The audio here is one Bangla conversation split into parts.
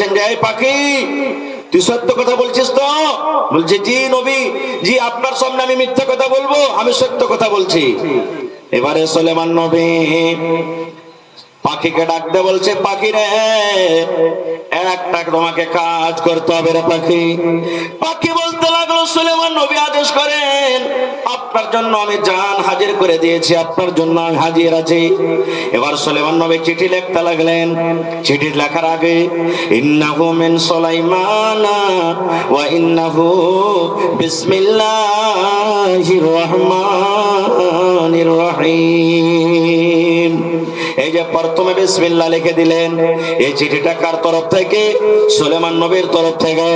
বলছেন যে এই পাখি, তুই সত্য কথা বলছিস তো? বলছে জি নবী, জি আপনার সামনে আমি মিথ্যা কথা বলবো? আমি সত্য কথা বলছি। এবারে সুলেমান নবী পাখিকে ডাকতে বলছে, পাখি রে, একটা তোমাকে কাজ করতে হবে রে পাখি। পাখি বলতে লাগলো, সুলেমান নবী আদেশ করেন, আপনার জন্য আমি জান হাজির করে দিয়েছি, আপনার জন্য আমি হাজির আছি। এবার সুলেমান নবী চিঠি লিখতে লাগলেন। চিঠি লেখার আগে ইন্নাহু মিন সুলাইমানা ওয়া ইন্নাহু বিসমিল্লাহির রহমানির রহিম, এই যে প্রথমে বিসমিল্লাহ লিখে দিলেন। এই চিঠিটা কার তরফ থেকে? সুলেমান নবীর তরফ থেকে।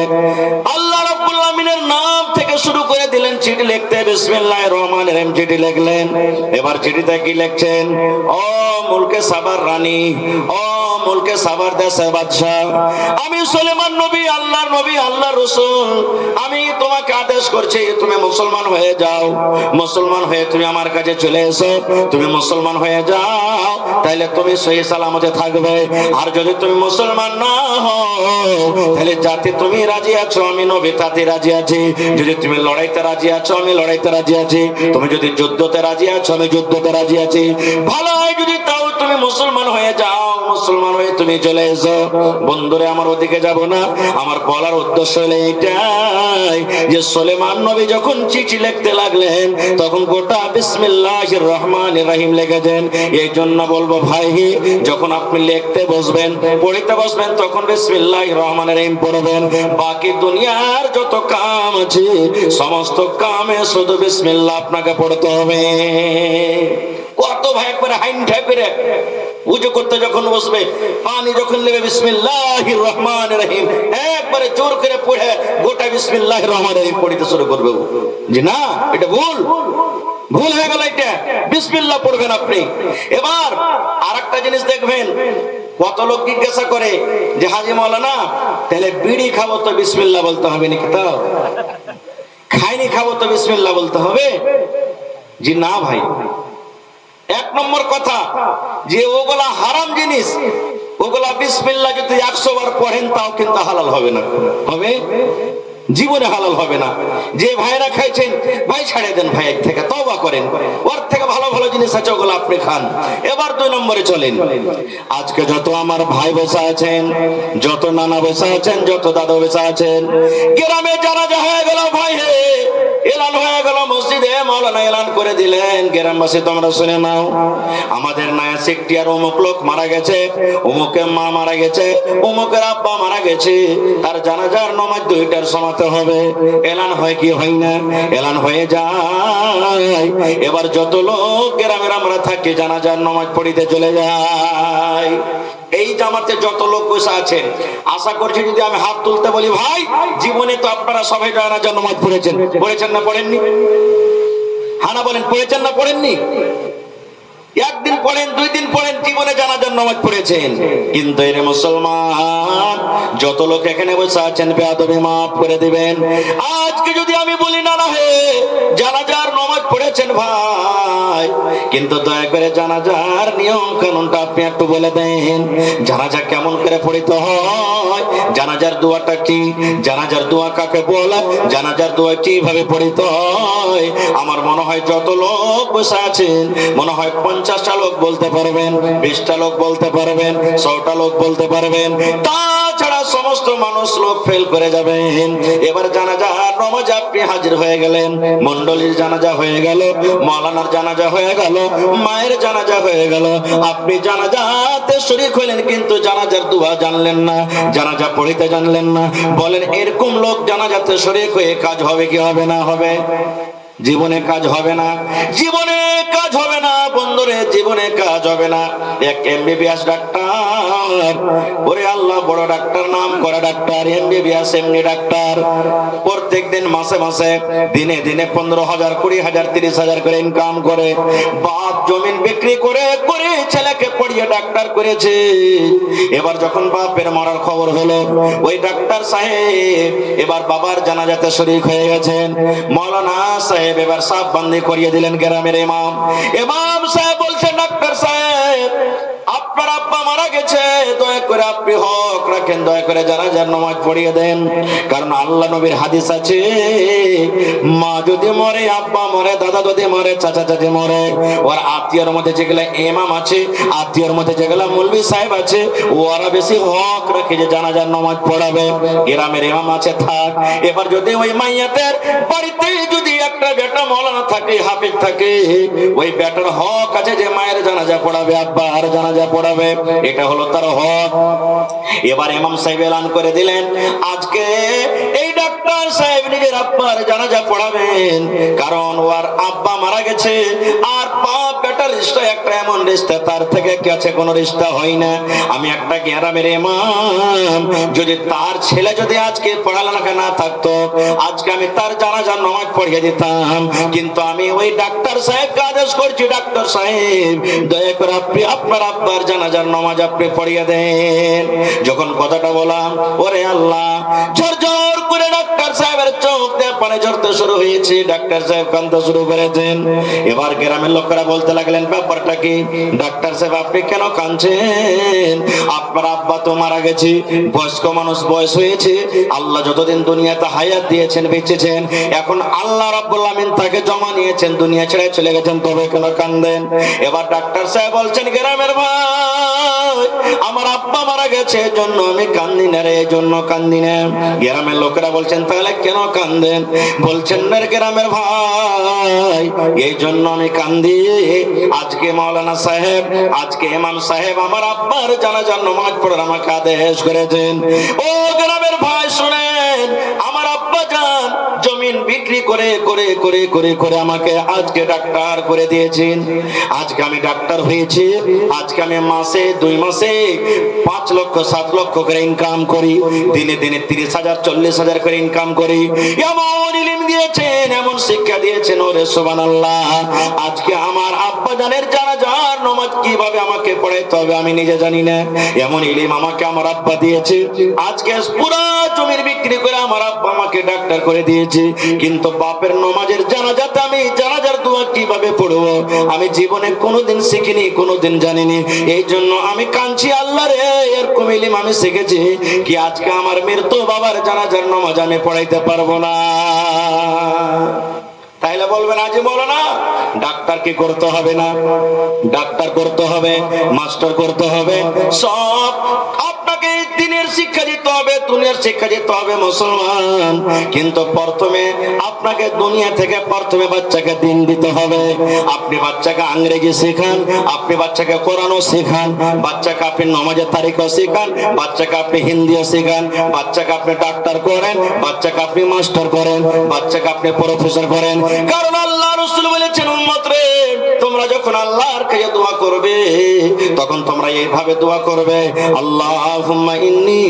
আল্লাহ রাব্বুল আমিনের নাম থেকে শুরু করে দিলেন চিঠি লিখতে, বিসমিল্লাহির রহমানির রহিম চিঠি লিখলেন। এবার চিঠিতে কি লিখছেন? ও মুলকে সাবার রানী, ও মুলকে সাবার দেশের বাদশা, আমি সুলেমান নবী, আল্লাহর নবী, আল্লাহর রাসূল, আমি তোমাকে আদেশ করছি তুমি মুসলমান হয়ে যাও। মুসলমান হয়ে তুমি আমার কাছে চলে এসো। তুমি মুসলমান হয়ে যাও, তাহলে তুমি সহি সালামতে থাকবে। আর যদি তুমি মুসলমান না হও, তাহলে যাতে তুমি রাজি আছো আমি নবী তাতে রাজি আছি। যদি তুমি লড়াইতে রাজি আছো আমি লড়াইতে রাজি আছি। তুমি যদি যুদ্ধতে রাজি আছো আমি যুদ্ধতে রাজি আছি। ভালো হয় যদি তাও তুমি মুসলমান হয়ে যাও, মুসলমান হয়ে তুমি চলে এসো। বন্ধুরে আমার ওদিকে যাব না, আমার বলার উদ্দেশ্য হলো এইটাই যে সুলেমান নবী যখন চিঠি লিখতে লাগলেন তখন গোটা বিসমিল্লাহির রহমানির রহিম লিখেছেন। এই জন্য বলবো ভাই, যখন আপনি লিখতে বসবেন, পড়তে বসবেন, তখন বিসমিল্লাহির রহমানির রহিম পড়বেন। বাকি দুনিয়ার যত কাম আছে সমস্ত কামে শুধু বিসমিল্লাহ আপনাকে পড়তে হবে। কত ভাই একবারে হাইন ঠাকুরে উজু করতে যখন বসবে, পানি যখন নেবে, বিসমিল্লাহির রহমানির রহিম একবারে জোর করে পড়ে গোটা বিসমিল্লাহির রহমানির রহিম পড়তে শুরু করবে। জি না, এটা ভুল, ভুল হয়ে গেল। এটা বিসমিল্লাহ পড়বেন আপনি। এবার আরেকটা জিনিস দেখবেন, কত লোক জিজ্ঞাসা করে যে হাজী মাওলানা, তাহলে বিড়ি খাবো তো বিসমিল্লাহ বলতে হবে নাকি? তো খাইনি খাবো তো বিসমিল্লাহ বলতে হবে? জি না ভাই, এক নম্বর কথা যে ওগুলা হারাম জিনিস, ওগুলা বিসমিল্লাহ যদি 100 বার পড়েন তাও কিন্তু হালাল হবে না। হবে? জীবনে হালাল হবে না। যে ভাইরা খাইছেন, ভাই ছেড়ে দেন, ভাই থেকে তওবা করেন, ওর থেকে ভালো ভালো জিনিস আছে ওগুলো আপনি খান। এবার 2 নম্বরে চলেন। আজকে যত আমার ভাই বসে আছেন, যত নানা বসে আছেন, যত দাদা বসে আছেন, গ্রামে জানাজা হয়ে গেল ভাই, হে এলান হয়ে গেল, মসজিদে মাওলানা এলান করে দিলেন, গ্রামবাসী তোমরা শুনে নাও, আমাদের নয়া সেক্টিয়ার অমুক লোক মারা গেছে, অমুকের মা মারা গেছে, অমুকের আব্বা মারা গেছে, তার জানাজার নামাজ 2টার সময় হবে। এলান হয় কি হয় না? এলান হয়ে যায়। এবার যত লোক গ্রামের আমরা থাকি জানাজার নামাজ পড়িতে চলে যায়। এই জামাতে যত লোক বসে আছেন, আশা করছি যদি আমি হাত তুলতে বলি, ভাই জীবনে তো আপনারা সবাই জানাজার নামাজ পড়েছেন, পড়েছেন না পড়েননি? হানা বলেন, পড়েছেন না পড়েননি? একদিন পড়েন, 2 দিন পড়েন, জীবনে জানাজার নামাজ পড়েছেন। কিন্তু এর মুসলমান যত লোক এখানে বসে আছেন, বেয়াদবি মাফ করে দিবেন। আজকে যদি আমি বলি না না হে জানাজার নামাজ পড়েছেন ভাই, কিন্তু দয়া করে জানাজার নিয়ম কানুনটা আপনি একটু বলে দেন। জানাজা কেমন করে পড়িতে হয়, জানাজার দোয়াটা কি, জানাজার দোয়া কাকে বলে, জানাজার দোয়া কিভাবে পড়িতে হয়, আমার মনে হয় যত লোক বসে আছেন মনে হয় 50টা লোক বলতে পারবেন, 20টা লোক বলতে পারবেন, 100টা লোক বলতে পারবেন। তাছাড়া সমস্ত মানুষ লোক ফেল করে যাবেন। এবার জানাজার নামাজ আপনি হাজির হয়ে গেলেন, মন্ডলীর জানাজা হয়ে গেল, মাওলানার জানাজা হয়ে গেল, মায়ের জানাজা হয়ে গেল, আপনি জানাজাতে শরীক হলেন কিন্তু জানাজার দোয়া জানলেন না, জানাজা পড়িতে জানলেন না। বলেন এরকম লোক জানাজাতে শরীক হয়ে কাজ হবে কি হবে না? হবে। জীবনে কাজ হবে না, জীবনে কাজ হবে না বন্ধুরে, জীবনে কাজ হবে না। এক এমবিবিএস ডাক্তার, ওরে আল্লাহ, বড় ডাক্তার, নাম করা ডাক্তার, এমবিবিএস এমনি ডাক্তার, প্রত্যেকদিন মাসে মাসে দিনে দিনে 15,000, 20,000, 30,000 করে ইনকাম করে। বাপ জমিন বিক্রি করে করে ছেলেকে পড়িয়ে ডাক্তার করেছে। এবার যখন বাপের মরার খবর হলো, ওই ডাক্তার সাহেব এবার বাবার জানাজাতে শরীক হয়ে গেছেন। মাওলানা সাহেব এবার সাফ বন্দি করিয়ে দিলেন গ্রামের ইমাম। ইমাম সাহেব বলছেন, ডাক্তার সাহেব আপনার আব্বা মারা গেছে, দয়া করে আপনি হক রাখেন, দয়া করে জানাজার নামাজ পড়িয়ে দেন। কারণ আল্লাহ নবীর হাদিস আছে, মা যদি মরে, আব্বা মরে, দাদা যদি মরে, চাচা চাচি মরে, ওর আত্মীয়র মধ্যে যেগুলা ইমাম আছে, আত্মীয়র মধ্যে যেগুলা মৌলভী সাহেব আছে, ওরা বেশি হক রাখে যে জানাজার নামাজ পড়াবে। গ্রামের ইমাম আছে থাক, এবার যদি ওই মাইয়াতের বাড়িতে যদি একটা বেটা মৌলানা থাকে, হাফিজ থাকে, ওই বেটার হক আছে যে মায়ের জানাজা পড়াবে, আব্বার জানাজা পড়াবে, এটা হলো তার হক। এবার ইমাম সাহেব এলান করে দিলেন, আজকে এই ডাক্তার সাহেব নিজের আব্বার জানাজা পড়াবেন, কারণ ওর আব্বা মারা গেছে। আর বাপ বেটার রিশতা একটা এমন রিশতা, তার থেকে কাছে কোনো রিশতা হয় না। আমি একটা গ্রামের ইমাম, যদি তার ছেলে যদি আজকে পড়ালেখা না থাকতো, আজকে আমি তার জানাজার নামাজ পড়িয়ে দিতাম। কিন্তু আমি ওই ডাক্তার সাহেবকে আদেশ করছি, ডাক্তার সাহেব দয়া করে আপনি আপনার আব্বার জানাজার নামাজ আপনি পড়িয়ে দেন। যখন কথাটা বললাম, ওরে আল্লাহ, ঝরঝর করে ডাক্তার সাহেবের চোখ দিয়ে পানি ঝরতে শুরু হয়েছে, ডাক্তার সাহেব কাঁদতে শুরু করেছেন। এবার গ্রামের লোকেরা বলতে লাগলেন, ব্যাপারটা কি? ডাক্তার সাহেব আপনি কেন কাঁদছেন? আপনার আব্বা তো মারা গেছে, বয়স্ক মানুষ, বয়স হয়েছে, আল্লাহ যতদিন দুনিয়াতে হায়াত দিয়েছেন, বেঁচেছেন, এখন আল্লাহ রাব্বুল আমিন তাকে জমা নিয়েছেন, দুনিয়া ছেড়ে চলে গেছেন, তবে কেন কাঁদেন? এবার ডাক্তার সাহেব বলছেন, গ্রামের ভাই, আমার আব্বা মারা গেছে, এজন্য আমি কান্দি না রে, এজন্য কান্দি না। গ্রামের লোকেরা বলছেন, তাহলে কেন কান্দেন? বলছেন, না গ্রামের ভাই, এই জন্য আমি কান্দি, আজকে মাওলানা সাহেব, আজকে ইমাম সাহেব আমার আব্বার জানাজার নামাজ পড়ার আমাকে আদেশ করেছেন। ও গ্রামের ভাই শুনেন, আমার আব্বা জান জমিন বিক্রি করে করে করে করে করে আমাকে আজকে ডাক্তার করে দিয়েছেন। আজকে আমি ডাক্তার হয়েছি, আজকে আমি মাসে 2 মাসে 5 লক্ষ 7 লক্ষ করে ইনকাম করি, দিনে দিনে 30,000 40,000 করে ইনকাম করি। এমন ইলম দিয়েছেন, এমন শিক্ষা দিয়েছেন, ওরে সুবহানাল্লাহ। আজকে আমার আব্বা জানের জানাজার নামাজ কিভাবে আমাকে পড়াইতে হবে আমি নিজে জানি না, এমন ইলম আমাকে আমার আব্বা দিয়েছে। আজকে পুরো জমির বিক্রি করে আমার আব্বা আমাকে ডাক্তার করে দিয়েছে, কিন্তু বাপের নামাজের জানাজাতে আমি জানাজার দোয়া কিভাবে পড়বো আমি জীবনে কোনোদিন শিখিনি, কোনোদিন জানিনি। এই জন্য আমি কাঁদছি, আল্লাহ রে, এরকম ইলম আমি শিখেছি কি আজকে আমার মৃত্যু বাবার জানাজার নামাজ আমি পড়াইতে পারবো না। তাইলে বলবেন, আজই বলো না, ডাক্তার কি করতে হবে না? ডাক্তার করতে হবে, মাস্টার করতে হবে, সব আপনাকে দিনের শিক্ষা দিতে হবে, দুনিয়ার শিক্ষা দিতে হবে মুসলমান। কিন্তু প্রথমে আপনাকে দুনিয়া থেকে প্রথমে বাচ্চাকে দিন দিতে হবে। আপনি বাচ্চাকে ইংরেজি শেখান, আপনি বাচ্চাকে কোরআনও শেখান, বাচ্চাকে আপনি নামাজের তারিখও শেখান, বাচ্চাকে আপনি হিন্দিও শেখান, বাচ্চাকে আপনি ডাক্তার করেন, বাচ্চাকে আপনি মাস্টার করেন, বাচ্চাকে আপনি প্রফেসর করেন। কারণ আল্লাহ রাসূল বলেছেন, উম্মত রে, তোমরা যখন আল্লাহর কাছে দোয়া করবে, তখন তোমরা এইভাবে দোয়া করবে, আল্লাহুম্মা ইন্নী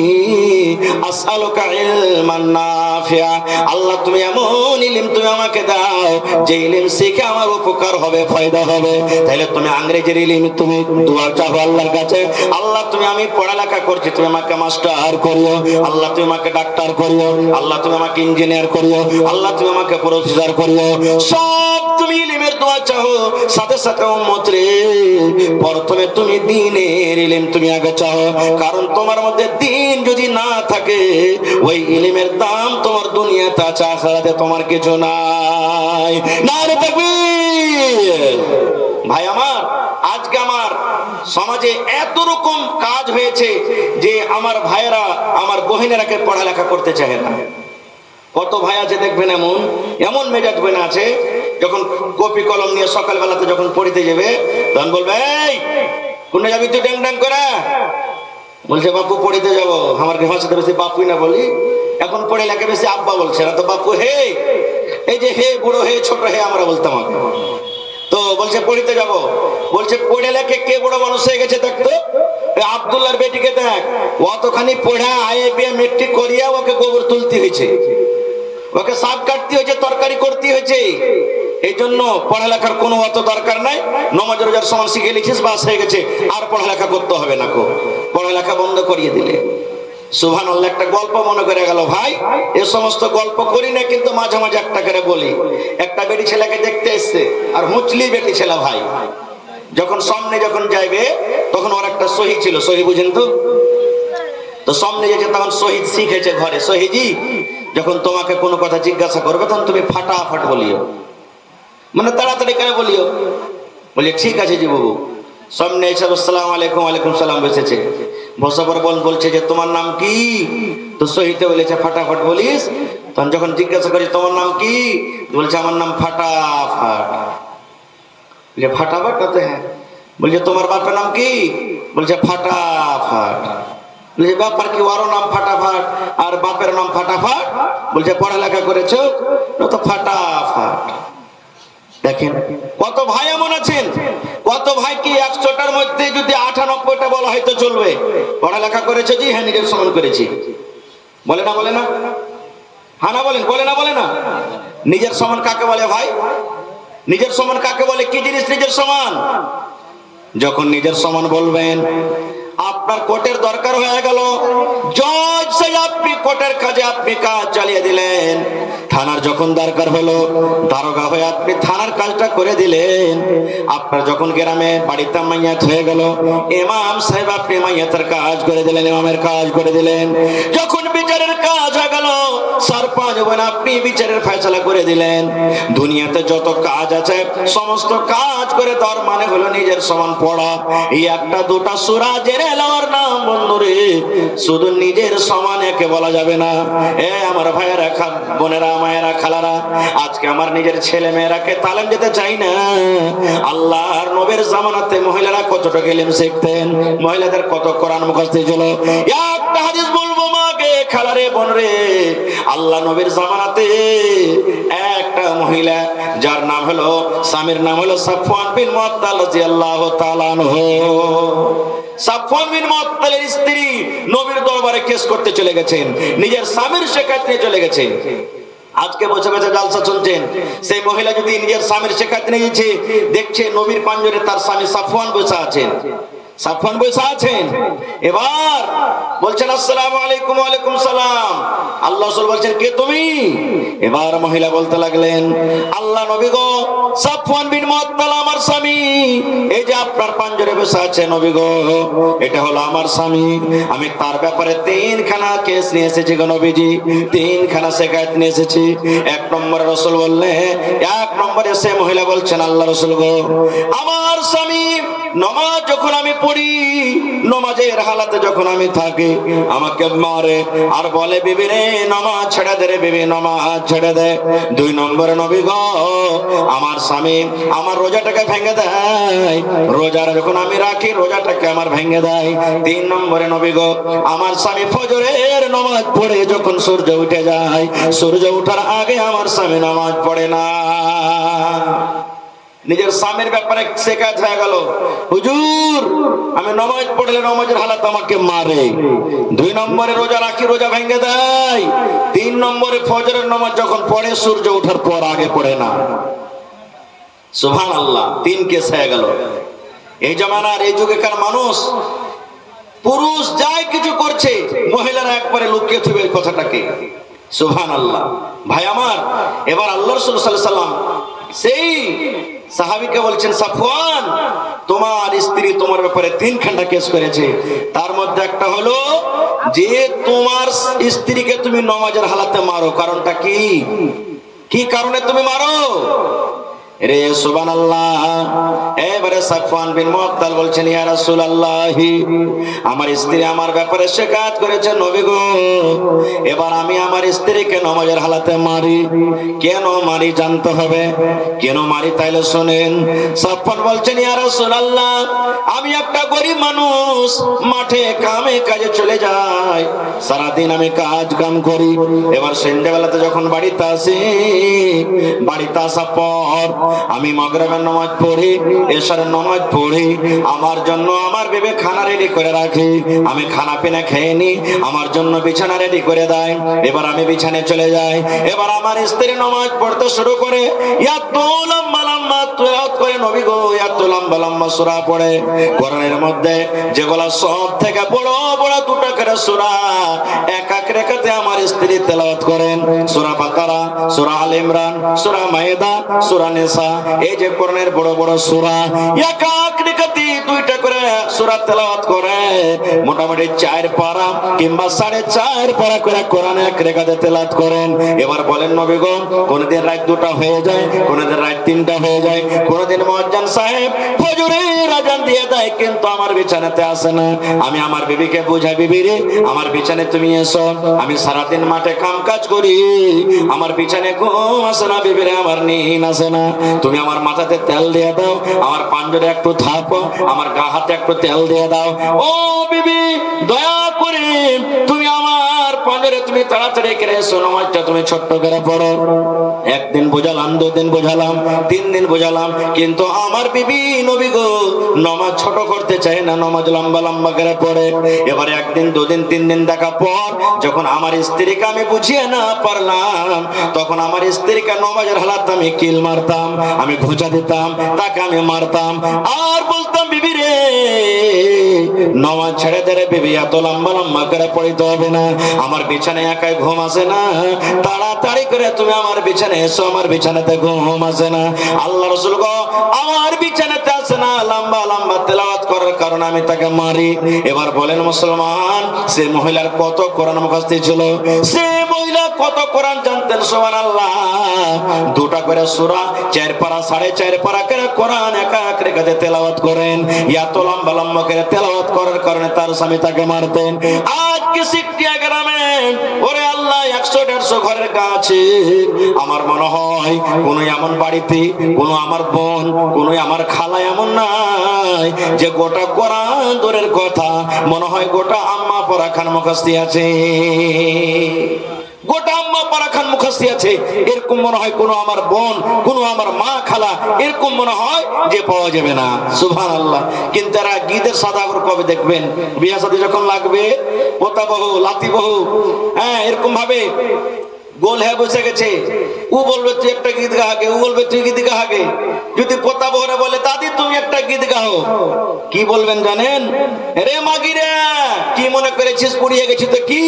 আসআলুকা ইলমান নাফিআ। আল্লাহ তুমি এমন ইলম তুমি আমাকে দাও যে ইলম শিখে আমার উপকার হবে, ফায়দা হবে। তাহলে তুমি ইংরেজির ইলম তুমি দোয়া চাও আল্লাহর কাছে, আল্লাহ তুমি আমি পড়ালেখা করছি, তুমি আমাকে মাস্টার করিও, আল্লাহ তুমি আমাকে ডাক্তার করিও, আল্লাহ তুমি আমাকে ইঞ্জিনিয়ার করিও, আল্লাহ তুমি আমাকে প্রফেসর করিও। সব তুমি ইলমের দোয়া চাও, সাথে সাথে উম্মত রে, প্রথমে তুমি দ্বীনের ইলম তুমি আগে চাও। কারণ তোমার মধ্যে দ্বীন যদি না থাকে, ওই ইলমের দাম তোমার দুনিয়াতে আছে, আখিরাতে তোমার কিছু নাই। নারে তাকবীর। ভাই আমার, আজকে আমার সমাজে এত রকম কাজ হয়েছে যে আমার ভাইয়েরা, আমার বহিনেরাকে পড়ালেখা করতে চায় না। কত ভাই আছে দেখবেন এমন এমন মেজাজ বনে আছে, যখন কপি কলম নিয়ে সকালবেলাতে যখন পড়িতে যাবে, তখন বলবে, এই কোনে যাবি তুই ড্যাং ড্যাং করে? বলছে, বাপু পড়িতে যাবো। আমার ভাষাতে বেশি বাপুই না বলি, এখন পড়ে লেখে বেশি আব্বা বলছে না, তো বাপু হে, এই যে হে বুড়ো হে ছোট হে আমরা বলতাম আগে। তো বলছে পড়িতে যাব, বলছে পড়ে লেখে কে বড় মানুষ হয়ে গেছে দেখতো, আব্দুল্লাহর বেটিকে দেখ, অতখানি পড়া আইএ মেট্রিক করিয়া ওকে গোবর তুলতে হয়েছে, ওকে সাপ কাটতে হয়েছে, তরকারি করতে হয়েছে। এই জন্য পড়ালেখার কোনো অত দরকার নাই, নামাজ রোজার সমান শিখে লিখিস, বাস হয়ে গেছে, আর পড়ালেখা করতে হবে না। পড়ালেখা বন্ধ করিয়ে দিলে। সুবহানাল্লাহ। একটা গল্প মনে করে গেল ভাই, এ সমস্ত গল্প করি না, কিন্তু মাঝে মাঝে একটা করে বলি। একটা বেটি ছেলেকে দেখতে এসছে, আর হুঁচলি বেটি ছেলে ভাই, যখন সামনে যখন যাইবে তখন ওর একটা সহি ছিল, সহি বুঝেন তো? তো সামনে যেছে তখন শহীদ শিখেছে ঘরে, শহীদজি যখন তোমাকে কোনো কথা জিজ্ঞাসা করবে তখন তুমি ফাটাফাট বলিও, মানে তাড়াতাড়ি করে বলিও। বলি ঠিক আছে জি বাবু। সামনে এসে আসসালামু আলাইকুম, ওয়ালাইকুম সালাম বসেছে, বসা পর বলছে যে তোমার নাম কি? তো শহীদে বলেছে ফাটাফাট বলিস। তখন যখন জিজ্ঞাসা করি তোমার নাম কি, বলছে আমার নাম ফাটাফাট। বলছে ফাটাফাট কত? হ্যাঁ। বলছে তোমার বাপের নাম কি? বলছে ফাটাফাট। বলছে ব্যাপার কি? ওরও নাম ফাটাফাট আর বাপের নাম ফাটাফাট। বলছে পড়ালেখা করেছো? তো ফাটাফাট। দেখেন কত ভাই এমন আছেন, কত ভাই কি 100টার মধ্যে যদি 98টা বলা হয়তো চলবে পড়ালেখা করেছে? জি হ্যাঁ, নিজের সমান করেছি। বলে না? বলে না? হ্যাঁ না বলেন, বলে না? বলে না? নিজের সমান কাকে বলে ভাই? নিজের সমান কাকে বলে? কি জিনিস নিজের সমান? যখন নিজের সমান বলবেন, আপনার কোর্টের দরকার হয়ে গেল, জজ সে আপনি কোর্টের কাজে আপনি কাজ চালিয়ে দিলেন। থানার যখন দরকার হলো, দারোগা হয়ে আপনি থানার কাজটা করে দিলেন। আপনার যখন গ্রামে বাড়িতে মাইয়াত হয়ে গেল, ইমাম সাহেব আপনি মাইয়াতের কাজ করে দিলেন, ইমামের কাজ করে দিলেন। যখন বিচারের কাজ হয়ে গেল, সরপঞ্চ হবেন আপনি বিচারের ফয়সালা করে দিলেন। দুনিয়াতে যত কাজ আছে সমস্ত কাজ করে দেওয়ার মানে হলো নিজের সমান পড়া। এই একটা দুটা সূরা জেনে এলার নাম বন্ধুরে, শুধু নিজের সমান একে বলা যাবে না। এ আমার ভাইয়েরা, বোনেরা, মায়েরা, খালারা, আজকে আমার নিজের ছেলে মেয়েরাকে তালিম দিতে চাই না। আল্লাহর নবীর জামানাতে মহিলারা কতটুকু ইলম শিখতেন, মহিলাদের কত কোরআন মুখস্থ ছিল। একটা হাদিস বলবো মাকে, খালারে, বোনরে, আল্লাহ নবীর জামানাতে একটা মহিলা যার নাম হলো, স্বামীর নাম হলো সাফওয়ান বিন মুআত্তাল রাদিয়াল্লাহু তাআলা আনহু। সাফওয়ান বিন মুআত্তালের স্ত্রী নবীর দরবারে কেস করতে চলে গেছেন, নিজের স্বামীর শিকায়ত নিয়ে চলে গেছেন। আজকে বসে বসে জালসা শুনছেন, সেই মহিলা যদি নিজের স্বামীর শিকায়ত নিয়ে গেছে, দেখছে নবীর পাঞ্জরে তার স্বামী সাফওয়ান বসে আছেন, সাফওয়ান বসে আছেন। এবার বলছেন আসসালামু আলাইকুম, ওয়ালাইকুম সালাম। আল্লাহ রাসূল বলছেন কে তুমি? এবার মহিলা বলতে লাগলেন, আল্লাহ নবী গো, সাফওয়ান বিন মুআত্তাল আমার স্বামী, এই যে আপনার পাঞ্জরে বসে আছে নবী গো, এটা হলো আমার স্বামী। আমি তার ব্যাপারে 3খানা কেস নিয়ে এসেছি গো নবীজি, 3খানা শিকায়ত নিয়ে এসেছি। 1 নম্বরে রাসূল বললেন, 1 নম্বরে সে মহিলা বলছেন, আল্লাহ রাসূল গো, আমার স্বামী নামাজ যখন আমি পড়ি, নামাজের হালাতে যখন আমি থাকি, আমাকে মারে আর বলে বিবি রে নামাজ ছেড়ে দে রে বিবি, নামাজ ছেড়ে দে। 2 নম্বরে নবী গো, আমার স্বামী আমার রোজাটাকে ভেঙে দেয়, রোজার যখন আমি রাখি রোজাটাকে আমার ভেঙে দেয়। 3 নম্বরে নবী গো, আমার স্বামী ফজরের নামাজ পড়ে যখন সূর্য উঠে যায়, সূর্য ওঠার আগে আমার স্বামী নামাজ পড়ে না। নিজের স্বামীর ব্যাপারে শিকায়ত হয়ে গেল, হুজুর আমি নামাজ পড়লে নামাজের হালাত আমাকে মারে। 2 নম্বরে রোজা রাখি, রোজা ভেঙে দেয়। 3 নম্বরে ফজরের নামাজ যখন পড়ে সূর্য ওঠার পর আগে পড়ে না। সুবহানাল্লাহ, 3 কেস হয়ে গেল। এই জামানার এই যুগেকার মানুষ, পুরুষ যাই কিছু করছে, মহিলারা একবারে লুকিয়ে থুবে কথাটাকে। সুবহানাল্লাহ। ভাই আমার, এবার আল্লাহ রাসূল সাল্লাল্লাহু আলাইহি সাল্লাম সেই সাহাবীকে বলছেন, সাফওয়ান তোমার স্ত্রী তোমার ব্যাপারে 3খানা কেস করেছে, তার মধ্যে একটা হলো যে তোমার স্ত্রীকে তুমি নামাজের হালাতে মারো, কারণটা কি? কি কারণে তুমি মারো? রে সুবহানাল্লাহ। এবারে সাফওয়ান বিন মুআত্তাল বলছেন, ইয়া রাসূলুল্লাহ, আমার স্ত্রী আমার ব্যাপারে শিকায়ত করেছে নবী গো, এবার আমি আমার স্ত্রীকে নামাজের হালাতে মারি। কেন মারি জানতে হবে, কেন মারি তাইলে শুনেন। সাফওয়ান বলছেন, ইয়া রাসূলুল্লাহ, আমি একটা গরীব মানুষ, মাঠে কামে কাজে চলে যাই, সারাদিন আমি কাজ কাম করি। এবার সন্ধ্যাবেলাতে যখন বাড়িতে আসি, বাড়িতে আসার পর আমি মাগরিবের নামাজ পড়ি, এশারের নামাজ পড়ি, আমার জন্য আমার বিবি খানা রেডি করে রাখি, আমি খানা পিনা খেয়ে নি, আমার জন্য বিছানা রেডি করে দেয়। এবার আমি বিছানায় চলে যাই, এবার আমার স্ত্রী নামাজ পড়তে শুরু করে, এত লম্বা লম্বা তেলাওয়াত করে নবী গো, এত লম্বা লম্বা সূরা পড়ে কোরআনের মধ্যে, যেগুলা সব থেকে বড় বড় 2টা করে সূরা এক এক রেখাতে আমার স্ত্রী তেলাওয়াত করেন। সূরা বাকারা, সূরা আলে ইমরান, সূরা মায়েদা, সূরা নিসা, এই যে কোরআনের বড় বড় সূরা এক এক দুইটা করে সূরা তেলাওয়াত করে, মোটামুটি 4 পারা কিংবা 4.5 পারা করে কোরআন এক রেখাতে তেলাওয়াত করেন। এবার বলেন নবী গো, কোনদিন রাত 2টা হয়ে যায়, কোনদিন রাত 3টা হয়ে যায়, কোনদিন মুয়াজ্জিন সাহেব ফজরের আযান দিয়ে দেয়, কিন্তু আমার বিছানাতে আসে না। আমি আমার বিবিকে বুঝাই, বিবি রে আমার বিছানায় তুমি এসো, আমি সারাদিন মাঠে কাম কাজ করি, আমার বিছানায় ঘুম আসে না, বিবি রে আমার নিন আসে না, তুমি আমার মাথাতে তেল দিয়ে দাও, আমার পাঞ্জরে একটু থাপো, আমার গা হাতে একটু তেল দিয়ে দাও। ও বিবি দয়া করে তুমি আমার পাঞ্জরে তুমি তাড়াতাড়ি করে এসো, নামাজটা তুমি ছোট্ট করে পড়ো। একদিন বোঝালাম, 2 দিন বোঝালাম, 3 দিন বোঝালাম, কিন্তু আমার বিবি নবী গো নামাজ ছোট করতে চায় না, নামাজ লম্বা লম্বা করে পড়ে। এবারে 1 দিন 2 দিন 3 দিন দেখা পর যখন আমার স্ত্রীকে আমি বুঝিয়ে না পারলাম, তখন আমার স্ত্রীকে নামাজের হালাতে আমি কিল মারতাম, আমি ঘুচা দিতাম, তাকে আমি মারতাম, আর বলতাম বিবি রে নামাজ ছেড়ে দে রে বিবি, এত লম্বা লম্বা করে পড়িতে হবে না, আমার বিছানায় একাই ঘুম আসে না, তাড়াতাড়ি করে তুমি আমার বিছানায় এসো, আমার বিছানাতে ঘুম আসে না। আল্লাহ রাসূল গো আমার বিছানাতে আসে না, লম্বা লম্বা তেলাওয়াত করার কারণে আমি তাকে মারি। এবার বলেন মুসলমান, সে মহিলার কত কোরআন মুখস্থ ছিল, সে মহিলা কত কোরআন জানতেন, সুবহানাল্লাহ। 2টা করে সূরা 4 পারা 4.5 পারা করে কোরআন একা এক রেখাতে তেলাওয়াত করেন। এত লম্বা লম্বা করে তেলাওয়াত করার কারণে তার স্বামী তাকে মারতেন। আজকে সিকটিয়া গ্রামে ওরে আল্লাহ 100-150 ঘরের কাছে আমার মনে হয় কোন এমন বাড়িতে কোন আমার বোন কোন আমার খালা এমন নাই যে গোটা কোরআন দূরের কথা মনে হয় গোটা আম্মা পরা খান মুখস্থ আছে, গোটা আম্মা পরা খান মুখস্থ আছে, এরকম মনে হয় কোন আমার বোন কোন আমার মা খালা এরকম মনে হয় যে পাওয়া যাবে না, সুবহানাল্লাহ। কিন্তু এরা গীতের সাদাগর কবে দেখবেন, বিয়া শাদী যখন লাগবে পোতা বহু লাতি বহু, হ্যাঁ এরকম ভাবে গোল হ্যাঁ বসে গেছে, ও বলবে তুই একটা গীত গাহাগে, ও বলবে তুই গীত গাহাগে। যদি পোতা বহরে বলে দাদি তুমি একটা গীত গাও, কি বলবেন জানেন, রে মাগিরা কি মনে করেছিস পুড়িয়ে গেছি তো কি,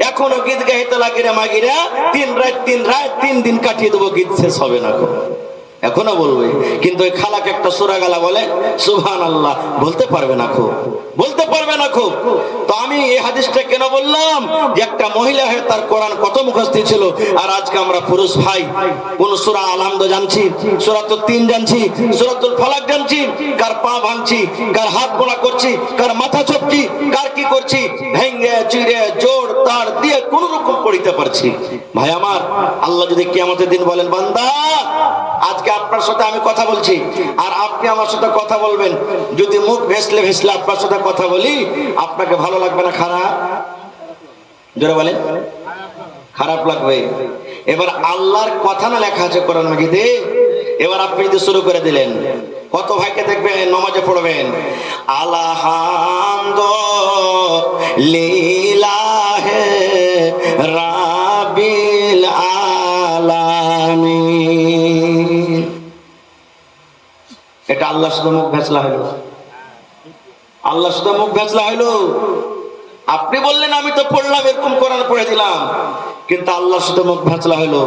এখনো গীত গাইতে লাগে রে মাগিরা, 3 রাত 3 দিন কাটিয়ে দেবো, গীত শেষ হবে না, এখনো বলবে। কিন্তু ওই খালাকে একটা সূরা গালা বলে সুবহানাল্লাহ বলতে পারবে না, খুব বলতে পারবে না খুব। তো আমি এই হাদিসটা কেন বললাম, যে একটা মহিলা হয়ে তার কোরআন কত মুখস্থ ছিল, আর আজকে আমরা পুরুষ ভাই কোন সূরা আলহামদ জানছি, সূরাতুল 3 জানছি, সূরাতুল ফালাক জানছি, কার পা ভাঙছি, কার হাত গোলা করছি, কার মাথা চপছি, কার কি করছি, ভেঙ্গে চিড়ে জোড় তার দিয়ে কোন রকম পড়িতে পারছি। ভাই আমার, আল্লাহ যদি কিয়ামতের দিন বলেন বান্দা আজকে আপনার সাথে আমি কথা বলছি আর আপনি আমার সাথে কথা বলবেন, যদি মুখ ভেসলে ভেসলে আপনার সাথে কথা বলি, আপনাকে ভালো লাগবে না খারাপ? জোরে বলেন, খারাপ লাগবে। এবার আল্লাহর কথা না লেখা আছে কোরআন মাজিদে, এবার আপনি যদি শুরু করে দিলেন, কত ভাইকে দেখবেন নামাজে পড়বেন আলহামদুলিল্লাহি রাব্বিল আলামিন, এটা আল্লাহর সাথে মুখ ভেসলা হইল, আল্লাহর সাথে মুখ ভেসলা হইল। আপনি বললেন আমি তো পড়লাম, এরকম কোরআন পড়ে দিলাম, কিন্তু আল্লাহর সাথে মুখ ভেসলা হইলো,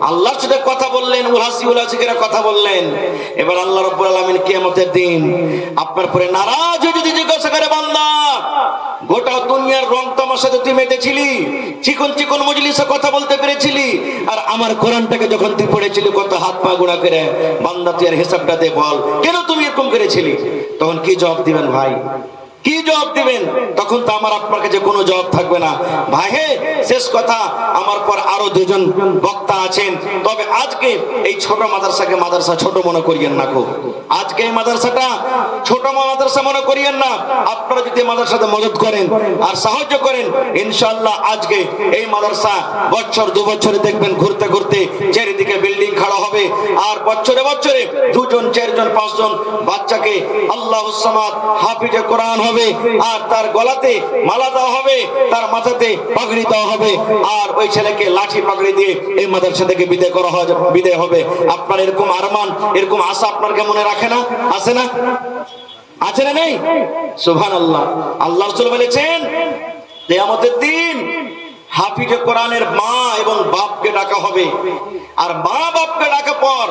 আল্লাহর সাথে কথা বললেন, উলাসি উলাসি করে কথা বললেন। এবার আল্লাহ রাব্বুল আলামিন কিয়ামতের দিন আপনার পরে নারাজ হয়ে যদি জিজ্ঞাসা করে বান্দা গোটা দুনিয়ার রং তামাশাতে তুই মেতেছিলি, চিকন চিকন মজলিসে কথা বলতে পেরেছিলি, আর আমার কোরআনটাকে যখন তুই পড়েছিলি কত হাত পা গুঁড়া করে, বান্দা তুই আর হিসাবটা দে বল কেন তুমি এরকম করেছিলি? তখন কি জবাব দিবেন ভাই, কি জবাব দিবেন? তখন তো আমার আপনার কাছে কোনো জবাব থাকবে না। ভাই হে, শেষ কথা, আমার পর আরো 2জন বক্তা আছেন, তবে আজকে এই ছোট মাদ্রাসাকে মাদ্রাসা ছোট মনে করিয়েন না, খুব আজকে এই মাদ্রাসাটা ছোট মাদ্রাসা মনে করিয়েন না। আপনারা যদি মাদ্রাসাতে মদত করেন আর সাহায্য করেন, ইনশাআল্লাহ আজকে এই মাদ্রাসা বছর 2 বছরে দেখবেন ঘুরতে ঘুরতে চারিদিকে বিল্ডিং খাড়া হবে, আর বছরে বছরে 2জন 4জন 5জন বাচ্চাকে আল্লাহুস সামাদ হাফিজে কোরআন হবে, আর তার গলাতে মালা দেওয়া হবে, তার মাথাতে পাগড়ি দেওয়া হবে, আর ওই ছেলেকে লাঠি পাগড়ি দিয়ে এই মাদ্রাসা থেকে বিদায় করা হবে, বিদায় হবে। আপনার এরকম আরমান, এরকম আশা আপনার কে মনে রাখে না? আছে না? আছে না নেই? সুবহানাল্লাহ। আল্লাহ রাসূল বলেছেন কিয়ামতের দিন হাফিজে কোরআনের মা এবং বাপকে ডাকা হবে। আর মা বাপকে ডাকা পর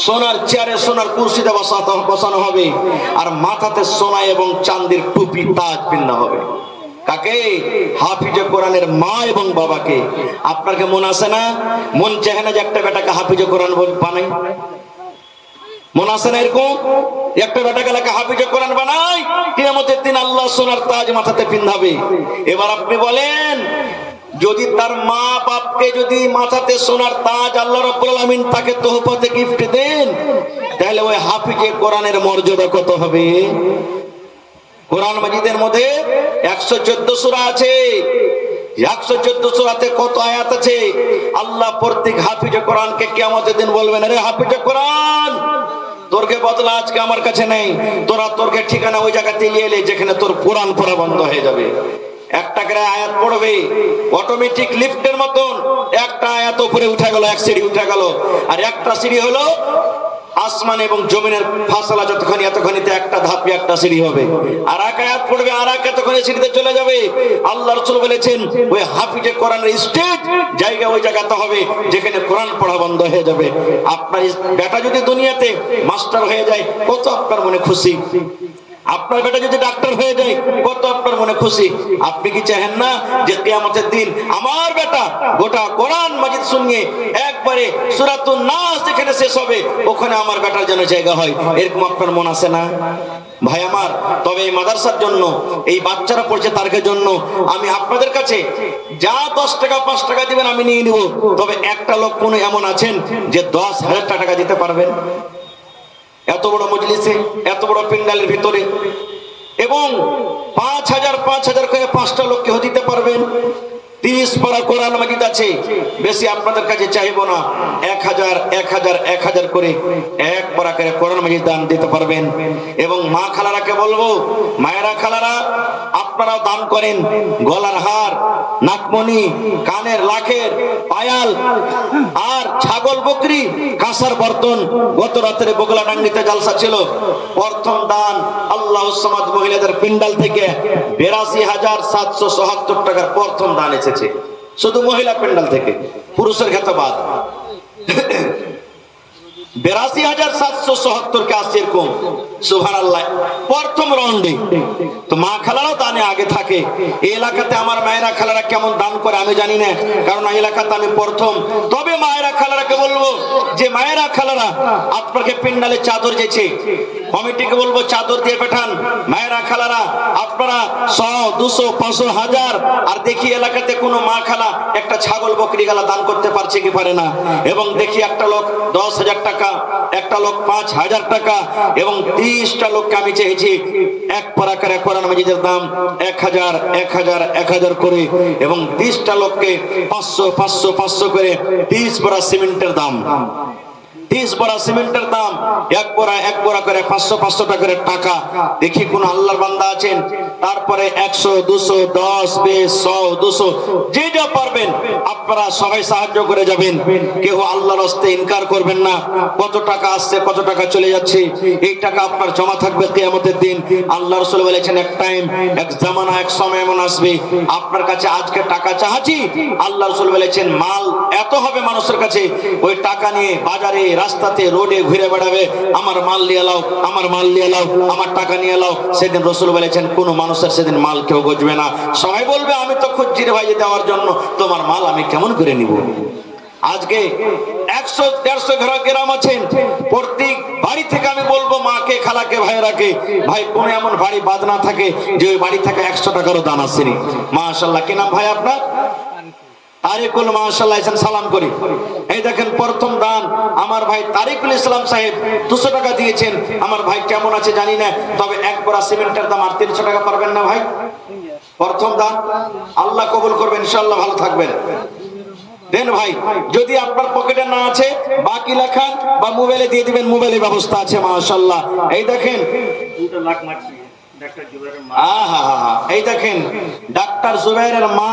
সোনার চেয়ারে সোনার কুরসিতে বসানো হবে, আর মাথাতে সোনা এবং চাঁদির টুপি তাজ পিন্না হবে। কাকে? হাফিজে কোরআনের মা এবং বাবাকে। আপনাকে মন আসে না, মন চাহে না যে একটা বেটাকে হাফিজে কোরআন বানাই? মন আসে না এরকম একটা বেটাকে হাফিজে কোরআন বানাই, কিয়ামতের দিন আল্লাহ সোনার তাজ মাথাতে পিন্ধাবে। এবার আপনি বলেন, যদি তার মা বাপকে যদি মাথাতে সোনার তাজ আল্লাহ রাব্বুল আলামিন তাকে তোহফাতে গিফট দেন, তাহলে ওই হাফিজে কোরআনের মর্যাদা কত হবে? কোরআন মাজিদের মধ্যে 114 সূরা আছে। 114 সূরাতে কত আয়াত আছে? আল্লাহ প্রত্যেক হাফিজে কোরআনকে কিয়ামতের দিন বলবেন, আরে হাফিজে কোরআন, তোরকে বদলা আজকে আমার কাছে নেই, তোরকে ঠিকানা ওই জায়গাতে নিয়ে এলে যেখানে তোর কোরআন পড়া বন্ধ হয়ে যাবে। একটা করে আয়াত পড়বে, অটোমেটিক লিফটের মতন একটা আয়াত উপরে উঠে গেল, এক সিঁড়ি উঠে গেল। আর একটা সিঁড়ি হলো আসমান এবং জমিনের ফাসলা যতখানি এতখানিতে একটা ধাপে একটা সিঁড়ি হবে। আর এক আয়াত পড়বে, আর এক এতখানি সিঁড়িতে চলে যাবে। আল্লাহ রাসূল বলেছেন ওই হাফিজে কোরআনের স্টেট জায়গা ওই জায়গাতে হবে যেখানে কোরআন পড়া বন্ধ হয়ে যাবে। আপনার বেটা যদি দুনিয়াতে মাস্টার হয়ে যায়, কত আপনার মনে খুশি। আপনার বেটা যদি ডাক্তার হয়ে যায়, কত আপনার মনে খুশি। আপনি কি চাহেন না যে কিয়ামতের দিন আমার বেটা গোটা কোরআন মাজিদ শুনিয়ে একবারে সূরাতুন নাস যেখানে শেষ হবে ওখানে আমার বেটার যেন জায়গা হয়? এরকম আপনার মন আছে না ভাই আমার? তবে এই মাদ্রাসার জন্য, এই বাচ্চারা পড়ছে তার জন্য আমি আপনাদের কাছে যা 10 টাকা 5 টাকা দিবেন আমি নিয়ে নিব। তবে একটা লোক কোন এমন আছেন যে 10,000 টাকা দিতে পারবেন? এত বড় মজলিসে, এত বড় প্যান্ডেলের ভিতরে, এবং 5,000 করে 5টা লোককে দিতে পারবেন? 30 পারা কোরআন মাজিদ আছে, বেশি আপনাদের কাছে চাইবো না। 1,000 করে এক পারা করে কোরআন মাজিদ দান দিতে পারবেন। এবং মা খালারাকে বলবো, মায়েরা খালারা আপনারাও দান করেন। গলার হার, নাকমণি, কানের লাখের পায়াল, আর ছাগল বকরি, কাঁসার বর্তন। গত রাত্রে বগলা ডাঙ্গিতে জালসা ছিল, প্রথম দান আল্লাহ সামাদ মহিলাদের প্যান্ডেল থেকে 82,774 টাকার প্রথম দান এসেছে, শুধু মহিলা প্যান্ডেল থেকে, পুরুষের ক্ষেত্রে বাদ। 82,774 কে আসছে এরকম, সুবহানাল্লাহ, প্রথম রাউন্ডে। তো মা খালারাও দানে আগে থাকে। এই এলাকাতে আমার মায়েরা খালারা কেমন দান করে আমি জানি না, কারণ এই এলাকাতে আমি প্রথম। তবে মায়েরা খালারাকে বলবো যে মায়েরা খালারা আপনাকে প্যান্ডেলে চাদর যেছে, কমিটিকে বলবো চাদর দিয়ে পাঠান। মায়েরা খালারা আপনারা 100, 200, 500, 1000, আর দেখি এলাকাতে কোনো মা খালা একটা ছাগল বকরি গালা দান করতে পারছে কি পারে না। এবং দেখি একটা লোক 10,000 টাকা, একটা লোক 5,000 টাকা, এবং 30টা লোককে আমি চেয়েছি এক পারা করে কোরআন মাজিদের দাম 1,000 করে, এবং 30টা লোককে 500 করে 30 পারা সিমেন্টের দাম, 30 পারা সিমেন্টের দাম, এক পারা করে 500 টাকা করে টাকা। দেখি কোন আল্লাহর বান্দা আছেন, তারপরে 100, 200, 10, 20, 100, 200, যে যা পারবেন আপনারা সবাই সাহায্য করে যাবেন। কেউ আল্লাহর রাস্তে ইনকার করবেন না। কত টাকা আসছে, কত টাকা চলে যাচ্ছে, এই টাকা আপনার জমা থাকবে কিয়ামতের দিন। আল্লাহ রাসূল বলেছেন এক টাইম, এক জামানা, এক সময় এমন আসবে আপনার কাছে আজকে টাকা চাচ্ছি, আল্লাহ রাসূল বলেছেন মাল এত হবে মানুষের কাছে, ওই টাকা নিয়ে বাজারে, রাস্তাতে, রোডে ঘুরে বেড়াবে, আমার মাল নিয়ে লাও, আমার মাল নিয়ে লাও, আমার টাকা নিয়ে লাও। সেদিন রাসূল বলেছেন কোন মানুষের সেদিন মাল কেউ খুঁজবে না। সবাই বলবে আমি তো খুঁজছি রে ভাই দেওয়ার জন্য, তোমার মাল আমি কেমন করে নিব। আজকে 100-150 গ্রাম আছেন, প্রত্যেক বাড়ি থেকে আমি বলবো মাকে, খালাকে, ভাইরাকে, ভাই কোন এমন বাড়ি বাদ না থাকে যে ওই বাড়ি থেকে 100 টাকারও দান আসেনি। মাশাআল্লাহ, কি নাম ভাই আপনার? তারিকুল, মাশাআল্লাহ, সালাম করি। এই দেখেন প্রথম দান আমার ভাই তারিকুল ইসলাম সাহেব 200 টাকা দিয়েছেন। আমার ভাই কেমন আছে জানি না, তবে এক বড়া সিমেন্টের দাম আর 300 টাকা পারবেন না ভাই? প্রথম দান আল্লাহ কবুল করবেন ইনশাআল্লাহ, ভালো থাকবেন। দেন ভাই, যদি আপনার পকেটে না আছে বাকি লেখান বা মোবাইলে দিয়ে দিবেন, মোবাইলে ব্যবস্থা আছে মাশাআল্লাহ। এই দেখেন 2 লাখ মারছি ডাক্তার জুবাইরের মা, এই দেখেন ডাক্তার জুবাইরের মা।